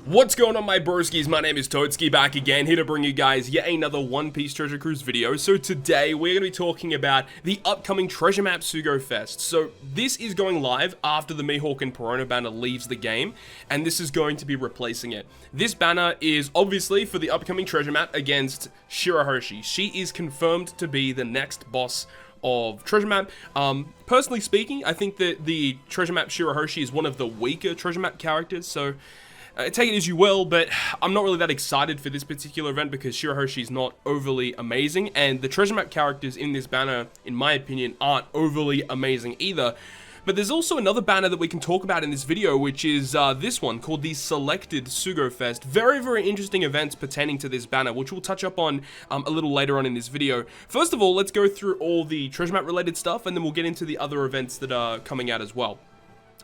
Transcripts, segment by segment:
What's going on, my broskiis? My name is Toadskii, back again, here to bring you guys yet another One Piece Treasure Cruise video. So today, we're going to be talking about the upcoming treasure map Sugo Fest. So this is going live after the Mihawk and Perona banner leaves the game, and this is going to be replacing it. This banner is obviously for the upcoming treasure map against Shirahoshi. She is confirmed to be the next boss of treasure map. Personally speaking, I think that the treasure map Shirahoshi is one of the weaker treasure map characters, so take it as you will, but I'm not really that excited for this particular event because Shirahoshi is not overly amazing, and the treasure map characters in this banner, in my opinion, aren't overly amazing either. But there's also another banner that we can talk about in this video, which is this one called the Selected Sugo Fest. Very, very interesting events pertaining to this banner, which we'll touch up on a little later on in this video. First of all, let's go through all the treasure map related stuff, and then we'll get into the other events that are coming out as well.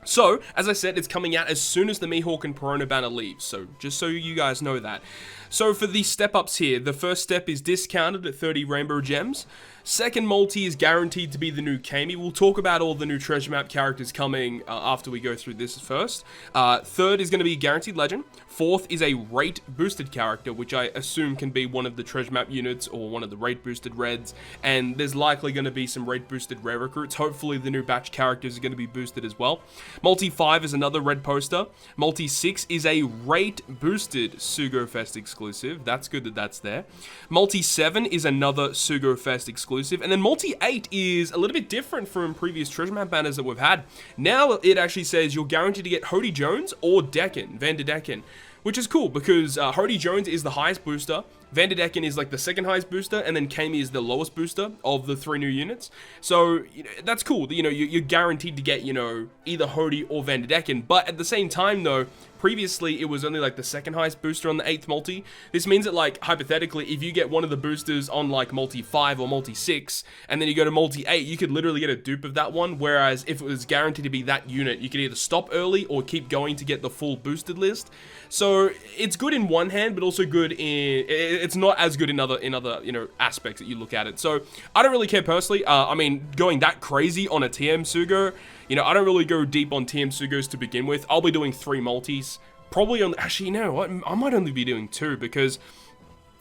So, as I said, it's coming out as soon as the Mihawk and Perona banner leaves, so just so you guys know that. So for the step-ups here, the first step is discounted at 30 rainbow gems. Second multi is guaranteed to be the new Kami. We'll talk about all the new treasure map characters coming after we go through this first. Third is going to be guaranteed legend. Fourth is a rate boosted character, which I assume can be one of the treasure map units or one of the rate boosted reds. And there's likely going to be some rate boosted rare recruits. Hopefully the new batch characters are going to be boosted as well. Multi 5 is another red poster. Multi 6 is a rate boosted Sugo Fest exclusive. That's good that that's there. Multi 7 is another Sugo Fest exclusive. And then Multi 8 is a little bit different from previous treasure map banners that we've had. Now it actually says you're guaranteed to get Hody Jones or Decken, Van der Decken, which is cool because Hody Jones is the highest booster, Van der Decken is like the second highest booster, and then Kami is the lowest booster of the three new units. So, that's cool. You're guaranteed to get, either Hody or Van der Decken. But at the same time, though, previously it was only like the second highest booster on the 8th multi. This means that, like, hypothetically, if you get one of the boosters on like multi 5 or multi 6, and then you go to multi 8, you could literally get a dupe of that one. Whereas if it was guaranteed to be that unit, you could either stop early or keep going to get the full boosted list. So it's good in one hand, but also good in it's not as good in other aspects that you look at it. So I don't really care personally. I mean, going that crazy on a TM Sugo, I don't really go deep on TM Sugos to begin with. I'll be doing 3 multis, probably on. Actually, you know what? I might only be doing 2 because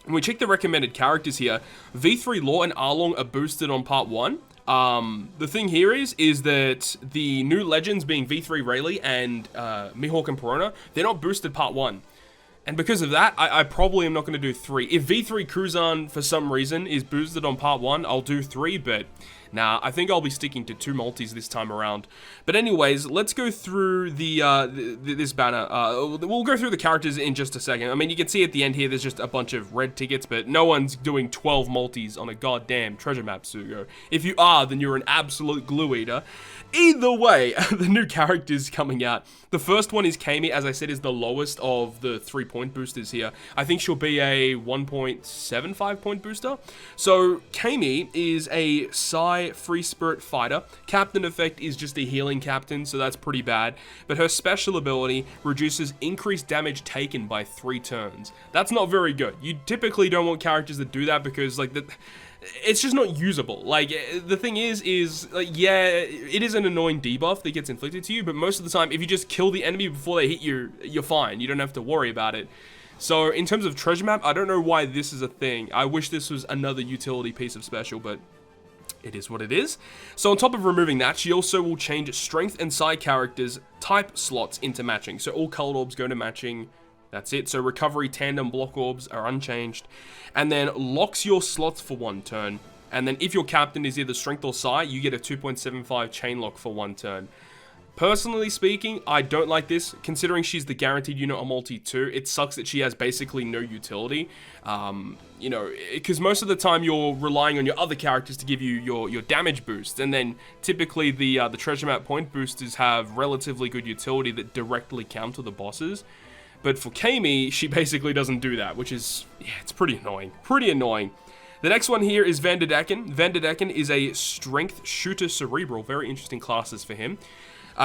when we check the recommended characters here, V3 Law and Arlong are boosted on part 1. The thing here is that the new legends being V3 Rayleigh and Mihawk and Perona, they're not boosted part 1. And because of that, I probably am not going to do 3. If V3 Cruzan, for some reason, is boosted on part 1, I'll do 3, but nah, I think I'll be sticking to 2 multis this time around. But anyways, let's go through this banner. We'll go through the characters in just a second. I mean, you can see at the end here, there's just a bunch of red tickets, but no one's doing 12 multis on a goddamn treasure map, Sugo. If you are, then you're an absolute glue eater. Either way, the new characters coming out. The first one is Kami, as I said, is the lowest of the 3-point boosters here. I think she'll be a 1.75 point booster. So, Kami is a Psy Free Spirit fighter. Captain effect is just a healing captain, so that's pretty bad. But her special ability reduces increased damage taken by 3 turns. That's not very good. You typically don't want characters that do that because, like, it's just not usable. Like, the thing is like, yeah, it is an annoying debuff that gets inflicted to you, but most of the time, if you just kill the enemy before they hit you, you're fine. You don't have to worry about it. So, in terms of treasure map, I don't know why this is a thing. I wish this was another utility piece of special, but it is what it is. So on top of removing that, she also will change strength and side characters type slots into matching. So all colored orbs go to matching. That's it. So recovery, tandem, block orbs are unchanged. And then locks your slots for 1 turn. And then if your captain is either strength or psi, you get a 2.75 chain lock for 1 turn. Personally speaking, I don't like this. Considering she's the guaranteed unit on multi 2, it sucks that she has basically no utility. Because most of the time you're relying on your other characters to give you your damage boost, and then typically the treasure map point boosters have relatively good utility that directly counter the bosses. But for Kami, she basically doesn't do that, which is, yeah, it's pretty annoying. Pretty annoying. The next one here is Van der Decken. Van der Decken is a strength shooter cerebral. Very interesting classes for him.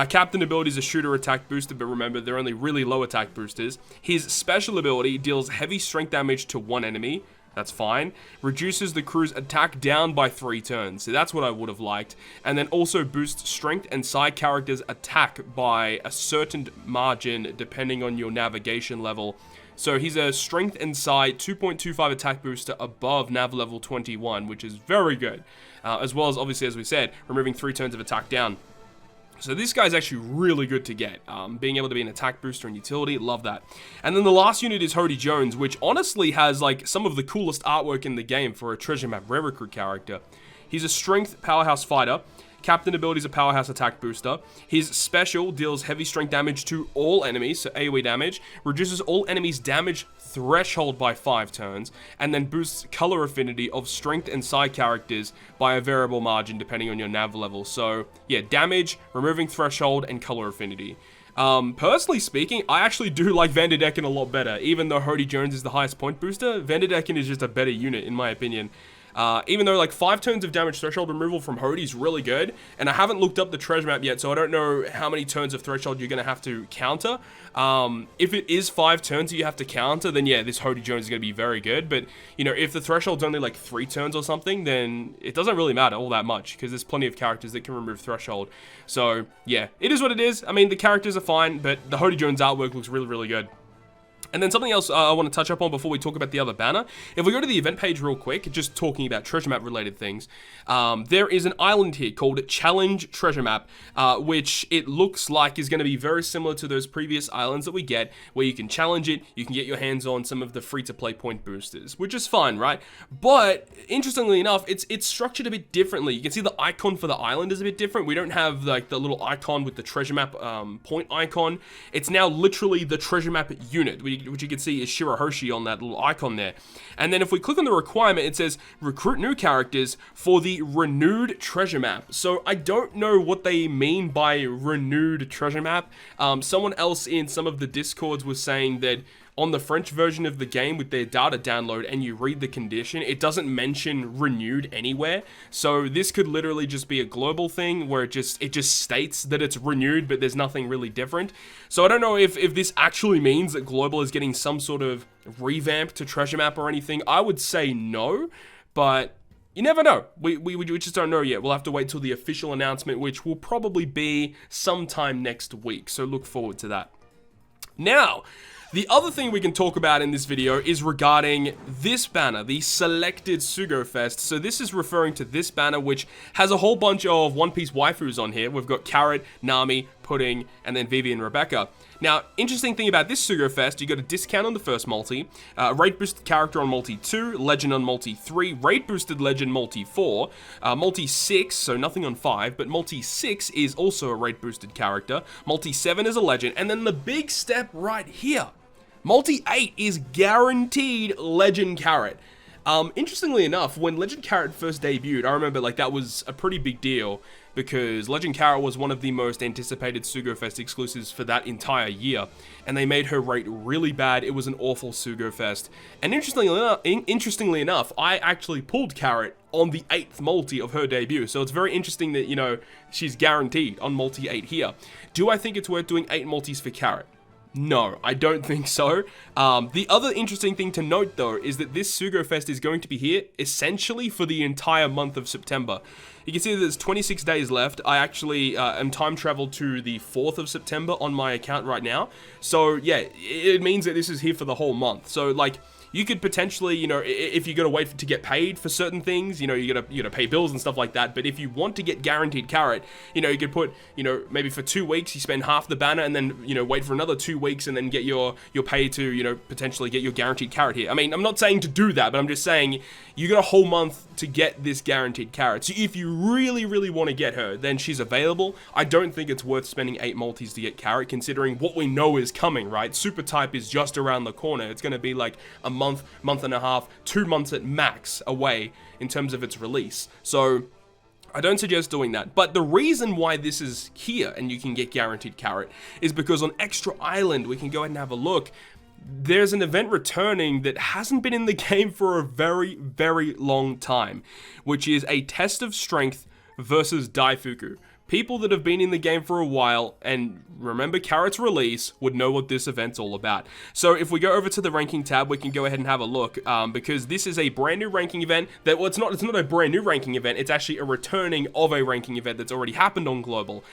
Captain ability is a shooter attack booster, but remember, they're only really low attack boosters. His special ability deals heavy strength damage to 1 enemy, That's fine. Reduces the crew's attack down by 3 turns. So that's what I would have liked. And then also boosts strength and side characters' attack by a certain margin depending on your navigation level. So he's a strength and psi 2.25 attack booster above nav level 21, which is very good. As well as, obviously, as we said, removing 3 turns of attack down. So this guy's actually really good to get. Being able to be an attack booster and utility, love that. And then the last unit is Hody Jones, which honestly has like some of the coolest artwork in the game for a treasure map rare recruit character. He's a strength powerhouse fighter. Captain ability is a powerhouse attack booster. His special deals heavy strength damage to all enemies, so AoE damage, reduces all enemies' damage threshold by 5 turns, and then boosts color affinity of strength and side characters by a variable margin depending on your nav level. So yeah, damage, removing threshold, and color affinity. Personally speaking, I actually do like Vanderdecken a lot better. Even though Hody Jones is the highest point booster, Vanderdecken is just a better unit in my opinion. Even though like 5 turns of damage threshold removal from Hody is really good, and I haven't looked up the treasure map yet, so I don't know how many turns of threshold you're going to have to counter. If it is 5 turns that you have to counter, then yeah, this Hody Jones is going to be very good, but you know, if the threshold's only like 3 turns or something, then it doesn't really matter all that much, because there's plenty of characters that can remove threshold. So yeah, it is what it is. I mean, the characters are fine, but the Hody Jones artwork looks really, really good. And then something else I want to touch up on before we talk about the other banner. If we go to the event page real quick, just talking about treasure map related things, there is an island here called Challenge Treasure Map, which it looks like is going to be very similar to those previous islands that we get, where you can challenge it, you can get your hands on some of the free-to-play point boosters, which is fine, right? But interestingly enough, it's structured a bit differently. You can see the icon for the island is a bit different. We don't have like the little icon with the treasure map point icon. It's now literally the treasure map unit, which you can see is Shirahoshi on that little icon there. And then if we click on the requirement, it says recruit new characters for the renewed treasure map. So I don't know what they mean by renewed treasure map. Someone else in some of the discords was saying that on the French version of the game with their data download and you read the condition, it doesn't mention renewed anywhere. So this could literally just be a global thing where it just states that it's renewed, but there's nothing really different. So I don't know if this actually means that global is getting some sort of revamp to treasure map or anything. I would say no, but you never know. We just don't know yet. We'll have to wait till the official announcement, which will probably be sometime next week. So look forward to that. Now, the other thing we can talk about in this video is regarding this banner, the Selected Sugo Fest. So this is referring to this banner, which has a whole bunch of One Piece waifus on here. We've got Carrot, Nami, Pudding, and then Vivi and Rebecca. Now, interesting thing about this Sugo Fest, you got a discount on the first multi, rate boosted character on multi 2, legend on multi 3, rate boosted legend multi 4, multi 6, so nothing on 5, but multi 6 is also a rate boosted character, multi 7 is a legend, and then the big step right here, multi 8 is guaranteed legend carrot. Interestingly enough, when Legend Carrot first debuted, I remember like that was a pretty big deal because Legend Carrot was one of the most anticipated Sugo Fest exclusives for that entire year, and they made her rate really bad. It was an awful Sugo Fest. And interestingly enough, I actually pulled Carrot on the 8th multi of her debut, so it's very interesting that, you know, she's guaranteed on multi 8 here. Do I think it's worth doing 8 multis for Carrot? No, I don't think so. The other interesting thing to note, though, is that this Sugo Fest is going to be here essentially for the entire month of September. You can see that there's 26 days left. I actually am time traveled to the 4th of September on my account right now. So, yeah, it means that this is here for the whole month. So, like, you could potentially, you know, if you gotta wait to get paid for certain things, you know, you gotta pay bills and stuff like that. But if you want to get guaranteed carrot, you know, you could put, you know, maybe for 2 weeks you spend half the banner and then, you know, wait for another 2 weeks and then get your pay to, you know, potentially get your guaranteed carrot here. I mean, I'm not saying to do that, but I'm just saying you got a whole month to get this guaranteed carrot. So if you really, really want to get her, then she's available. I don't think it's worth spending 8 multis to get carrot, considering what we know is coming, right? Super type is just around the corner. It's going to be like a month and a half, 2 months at max away in terms of its release. So I don't suggest doing that. But the reason why this is here and you can get guaranteed carrot is because on Extra Island, we can go ahead and have a look. There's an event returning that hasn't been in the game for a very, very long time, which is a test of strength versus Daifuku. people that have been in the game for a while and remember Carrot's release would know what this event's all about. So if we go over to the ranking tab, we can go ahead and have a look, because this is a brand new ranking event that, well, it's not a brand new ranking event, it's actually a returning of a ranking event that's already happened on Global.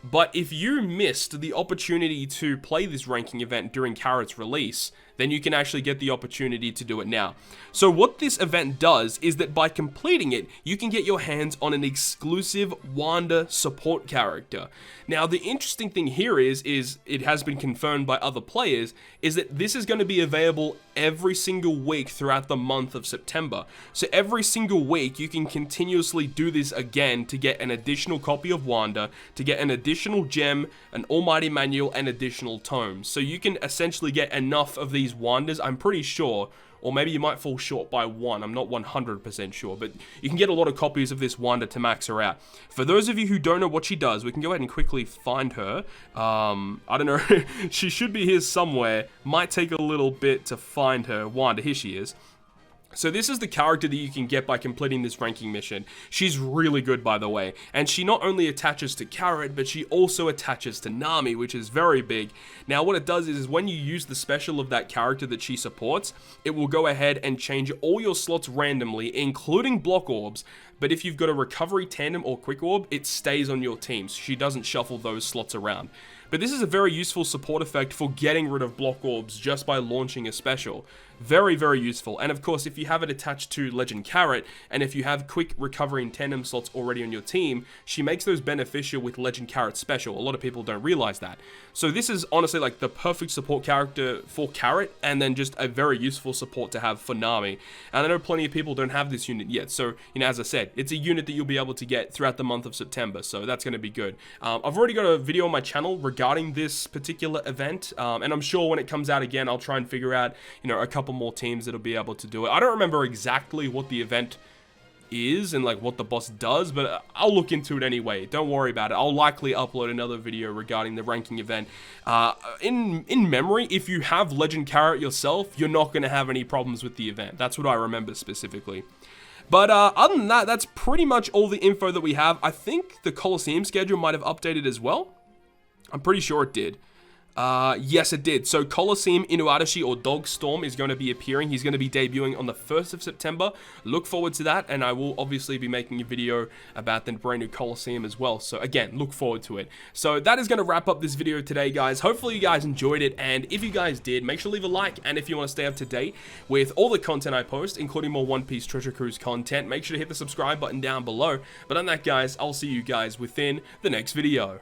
But if you missed the opportunity to play this ranking event during Carrot's release, then you can actually get the opportunity to do it now. So what this event does is that by completing it, you can get your hands on an exclusive WANDA support character. Now, the interesting thing here is it has been confirmed by other players, is that this is going to be available every single week throughout the month of September. So every single week, you can continuously do this again to get an additional copy of WANDA, to get an additional gem, an almighty manual, and additional tomes. So you can essentially get enough of these WANDAs, I'm pretty sure, or maybe you might fall short by one, I'm not 100% sure, but you can get a lot of copies of this WANDA to max her out. For those of you who don't know what she does, we can go ahead and quickly find her. I don't know, she should be here somewhere, might take a little bit to find her. WANDA, here she is. So this is the character that you can get by completing this ranking mission. She's really good, by the way, and she not only attaches to Carrot, but she also attaches to Nami, which is very big. Now what it does is when you use the special of that character that she supports, it will go ahead and change all your slots randomly, including block orbs, but if you've got a recovery tandem or quick orb, it stays on your team, so she doesn't shuffle those slots around. But this is a very useful support effect for getting rid of block orbs just by launching a special. Very, very useful. And of course, if you have it attached to Legend Carrot, and if you have quick recovery and tandem slots already on your team, she makes those beneficial with Legend Carrot special. A lot of people don't realize that. So this is honestly like the perfect support character for Carrot, and then just a very useful support to have for Nami. And I know plenty of people don't have this unit yet. So, you know, as I said, it's a unit that you'll be able to get throughout the month of September. So that's going to be good. I've already got a video on my channel regarding this particular event, and I'm sure when it comes out again, I'll try and figure out, you know, a couple more teams that'll be able to do it. I don't remember exactly what the event is and like what the boss does, but I'll look into it anyway. Don't worry about it. I'll likely upload another video regarding the ranking event. In memory, if you have Legend Carrot yourself, you're not going to have any problems with the event. That's what I remember specifically. But other than that, that's pretty much all the info that we have. I think the Coliseum schedule might have updated as well. I'm pretty sure it did. Yes, it did. So Coliseum Inuarashi, or Dog Storm, is going to be appearing. He's going to be debuting on the 1st of September. Look forward to that, and I will obviously be making a video about the brand new Coliseum as well. So again, look forward to it. So that is going to wrap up this video today, guys. Hopefully you guys enjoyed it, and if you guys did, make sure to leave a like, and if you want to stay up to date with all the content I post, including more One Piece Treasure Cruise content, make sure to hit the subscribe button down below. But on that, guys, I'll see you guys within the next video.